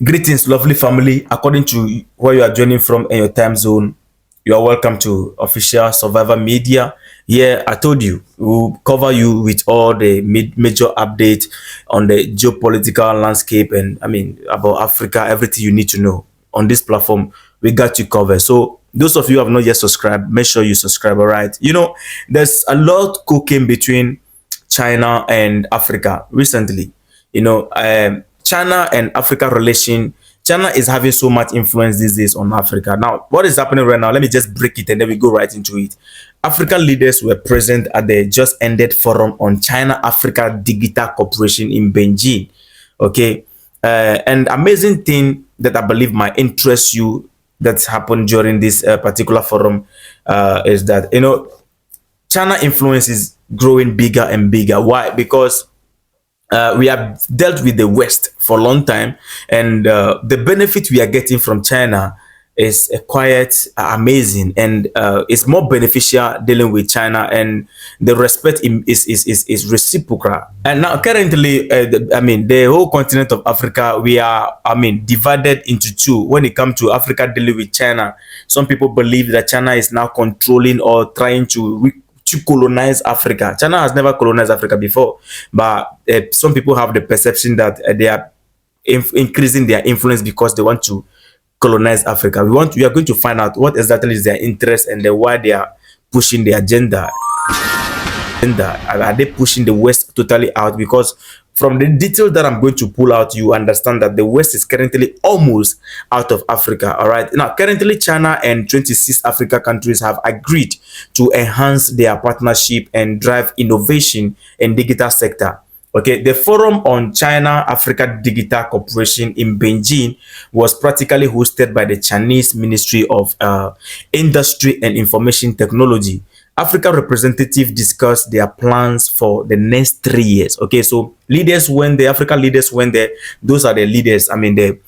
Greetings, lovely family. According to where you are joining from in your time zone, you are welcome to official Survivor Media. Here, I told you, we'll cover you with all the major updates on the geopolitical landscape and about Africa, everything you need to know on this platform. We got you covered. So, those of you who have not yet subscribed, make sure you subscribe. All right. There's a lot cooking between China and Africa recently. China and Africa relation. China is having so much influence these days on Africa. Now, what is happening right now? Let me just break it and then we go right into it. African leaders were present at the just ended forum on China-Africa Digital Cooperation in Beijing. Okay, and amazing thing that I believe might interest you that's happened during this particular forum is that China influence is growing bigger and bigger. Why? Because we have dealt with the West for a long time, and the benefit we are getting from China is quite amazing, and it's more beneficial dealing with China, and the respect is reciprocal. And now, currently, the whole continent of Africa, we are, divided into two when it comes to Africa dealing with China. Some people believe that China is now controlling or trying to colonize Africa. China has never colonized Africa before, but some people have the perception that they are increasing their influence because they want to colonize Africa. We are going to find out what exactly is their interest and why they are pushing the agenda. Are they pushing the West totally out? Because from the details that I'm going to pull out, you understand that the West is currently almost out of Africa. All right. Now, currently, China and 26 Africa countries have agreed to enhance their partnership and drive innovation in digital sector. Okay, the forum on China-Africa Digital Cooperation in Beijing was practically hosted by the Chinese Ministry of Industry and Information Technology. Africa representatives discussed their plans for the next 3 years. Okay, so leaders went there, African leaders went there. Those are the leaders, the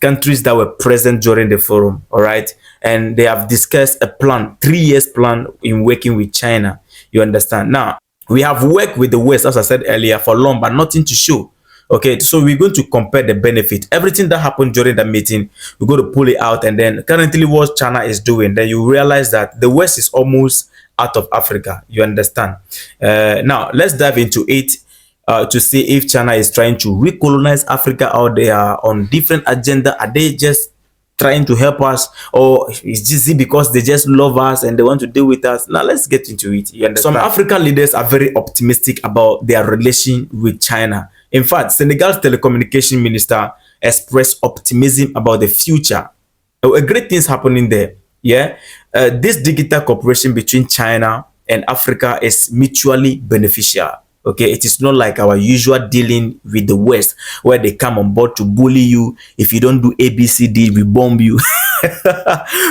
countries that were present during the forum. All right, and they have discussed a plan, 3 years plan in working with China. You understand? Now, we have worked with the West, as I said earlier, for long, but nothing to show. Okay, so we're going to compare the benefit. Everything that happened during the meeting, we're going to pull it out, and then currently what China is doing, then you realize that the West is almost out of Africa. You understand? Now, let's dive into it to see if China is trying to recolonize Africa, or they are on different agenda. Are they just trying to help us, or is this because they just love us and they want to deal with us? Now let's get into it. You understand? Some African leaders are very optimistic about their relation with China. In fact, Senegal's telecommunication minister expressed optimism about the future. A great things happening there. Yeah, this digital cooperation between China and Africa is mutually beneficial. Okay, it is not like our usual dealing with the West, where they come on board to bully you. If you don't do ABCD, we bomb you.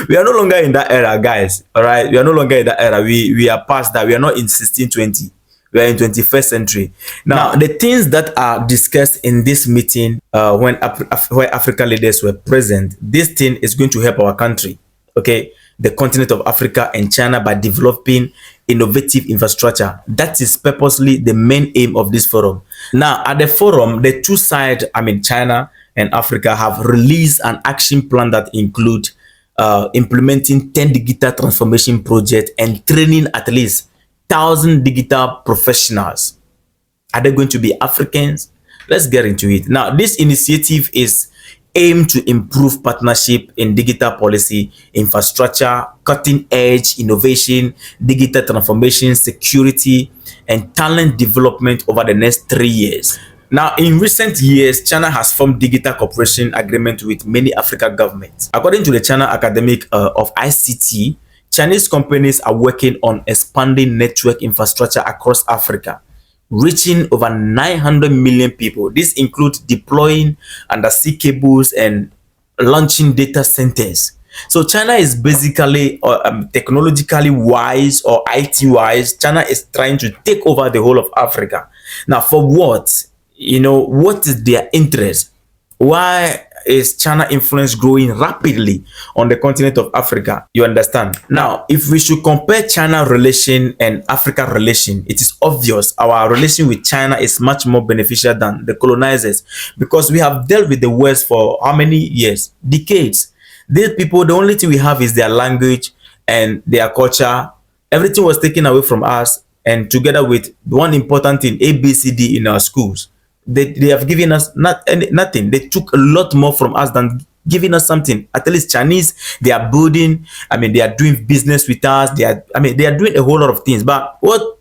We are no longer in that era, guys. All right, we are no longer in that era. We are past that. We are not in 1620. We are in 21st century. Now, the things that are discussed in this meeting, where African leaders were present, this thing is going to help our country. Okay, the continent of Africa and China, by developing innovative infrastructure. That is purposely the main aim of this forum. Now, at the forum, the two sides, China and Africa, have released an action plan that include implementing 10 digital transformation projects and training at least 1,000 digital professionals. Are they going to be Africans? Let's get into it. Now, this initiative is aim to improve partnership in digital policy, infrastructure, cutting-edge innovation, digital transformation, security, and talent development over the next 3 years. Now, in recent years, China has formed digital cooperation agreement with many African governments. According to the China Academic of ICT, Chinese companies are working on expanding network infrastructure across Africa, reaching over 900 million people. This includes deploying undersea cables and launching data centers. So China is basically technologically wise, or IT wise. China is trying to take over the whole of Africa. Now, for what? What is their interest? Why is China influence growing rapidly on the continent of Africa? You understand? Now, if we should compare China relation and Africa relation, it is obvious our relation with China is much more beneficial than the colonizers, because we have dealt with the West for how many years? Decades. These people, the only thing we have is their language and their culture. Everything was taken away from us, and together with one important thing, ABCD in our schools, they have given us nothing. They took a lot more from us than giving us something. At least Chinese, they are building, I mean, they are doing business with us. They are, I mean, they are doing a whole lot of things. But what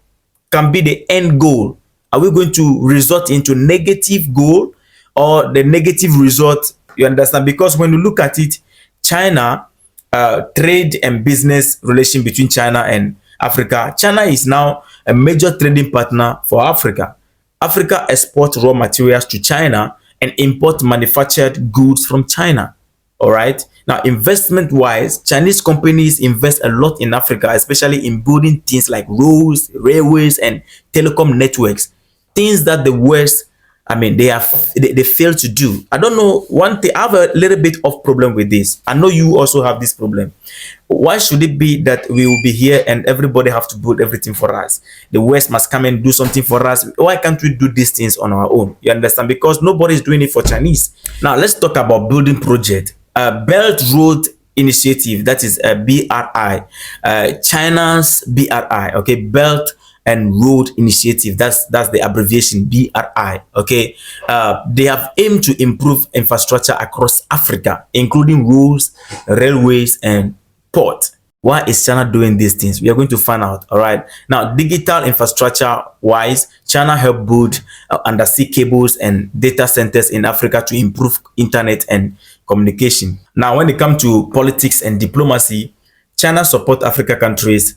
can be the end goal? Are we going to resort into negative goal or the negative result? You understand? Because when you look at it, China, trade and business relation between China and Africa, China is now a major trading partner for Africa. Africa exports raw materials to China and import manufactured goods from China. All right. Now, investment wise, Chinese companies invest a lot in Africa, especially in building things like roads, railways, and telecom networks. Things that the West, I mean, they fail to do. I don't know. One thing, I have a little bit of problem with this. I know you also have this problem. Why should it be that we will be here and everybody have to build everything for us? The West must come and do something for us. Why can't we do these things on our own? You understand? Because nobody is doing it for Chinese. Now, let's talk about building project. Belt Road Initiative, that is a BRI. China's BRI, okay, Belt and Road Initiative, that's the abbreviation, BRI. Okay, they have aimed to improve infrastructure across Africa, including roads, railways, and port. Why is China doing these things? We are going to find out. All right. Now, digital infrastructure wise, China helped build undersea cables and data centers in Africa to improve internet and communication. Now, when it comes to politics and diplomacy, China support Africa countries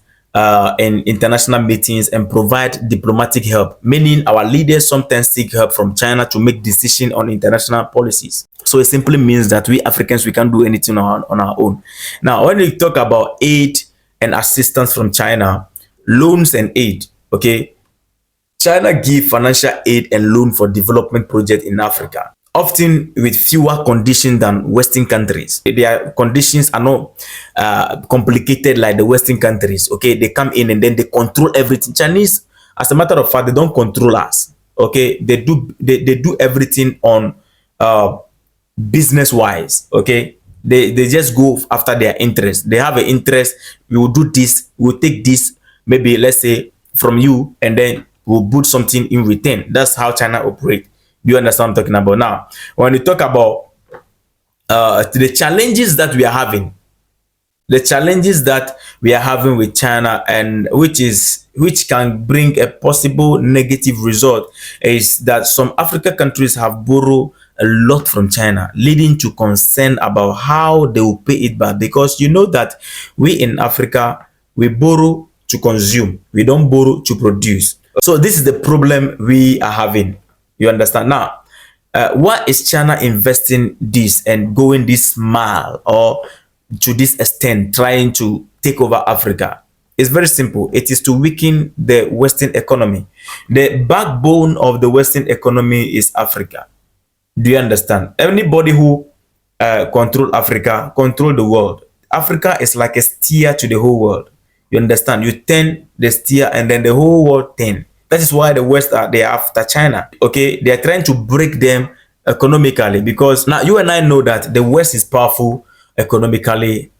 in international meetings and provide diplomatic help, meaning our leaders sometimes seek help from China to make decisions on international policies. So it simply means that we Africans, we can't do anything on our own. Now, when we talk about aid and assistance from China, loans and aid, okay, China give financial aid and loan for development projects in Africa, often with fewer conditions than Western countries. Their conditions are not complicated like the Western countries. Okay, they come in and then they control everything. Chinese, as a matter of fact, they don't control us. Okay, they do everything on business wise. Okay, they just go after their interest. They have an interest. We will do this. We will take this, maybe let's say from you, and then we'll put something in return. That's how China operate. You understand what I'm talking about? Now, when you talk about the challenges that we are having, with China, and which can bring a possible negative result, is that some African countries have borrowed a lot from China, leading to concern about how they will pay it back. Because you know that we in Africa, we borrow to consume, we don't borrow to produce. So this is the problem we are having. You understand? Now, why is China investing this and going this mile or to this extent, trying to take over Africa? It's very simple. It is to weaken the Western economy. The backbone of the Western economy is Africa. Do you understand? Anybody who control Africa, control the world. Africa is like a steer to the whole world. You understand? You turn the steer and then the whole world turn. That is why the West they are after China. Okay, they are trying to break them economically, because now you and I know that the West is powerful economically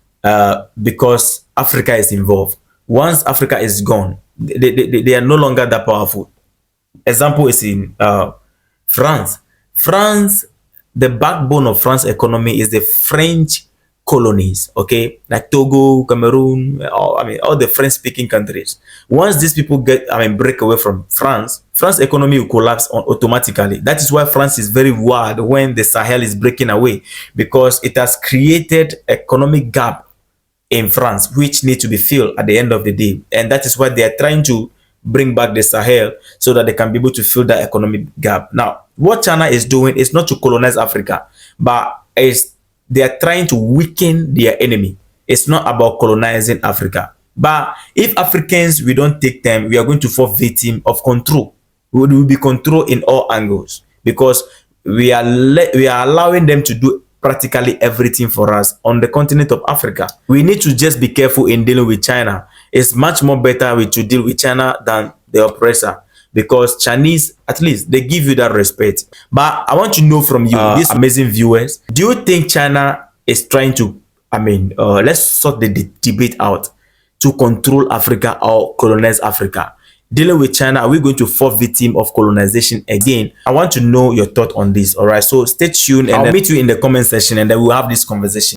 because Africa is involved. Once Africa is gone, they are no longer that powerful. Example is in France. France, the backbone of France economy is the French colonies, okay, like Togo, Cameroon, all the French speaking countries. Once these people break away from France, France economy will collapse automatically. That is why France is very worried when the Sahel is breaking away, because it has created economic gap in France, which need to be filled at the end of the day. And that is why they are trying to bring back the Sahel so that they can be able to fill that economic gap. Now, what China is doing is not to colonize Africa, but they are trying to weaken their enemy. It's not about colonizing Africa. But if Africans, we don't take them, we are going to fall victim of control. We will be controlled in all angles, because we are allowing them to do practically everything for us on the continent of Africa. We need to just be careful in dealing with China. It's much more better to deal with China than the oppressor, because Chinese, at least, they give you that respect. But I want to know from you, these amazing viewers, do you think China is trying to, let's sort the debate out, to control Africa or colonize Africa? Dealing with China, are we going to fall victim of colonization again? I want to know your thought on this. All right, so stay tuned, and I'll meet you in the comment section, and then we'll have this conversation.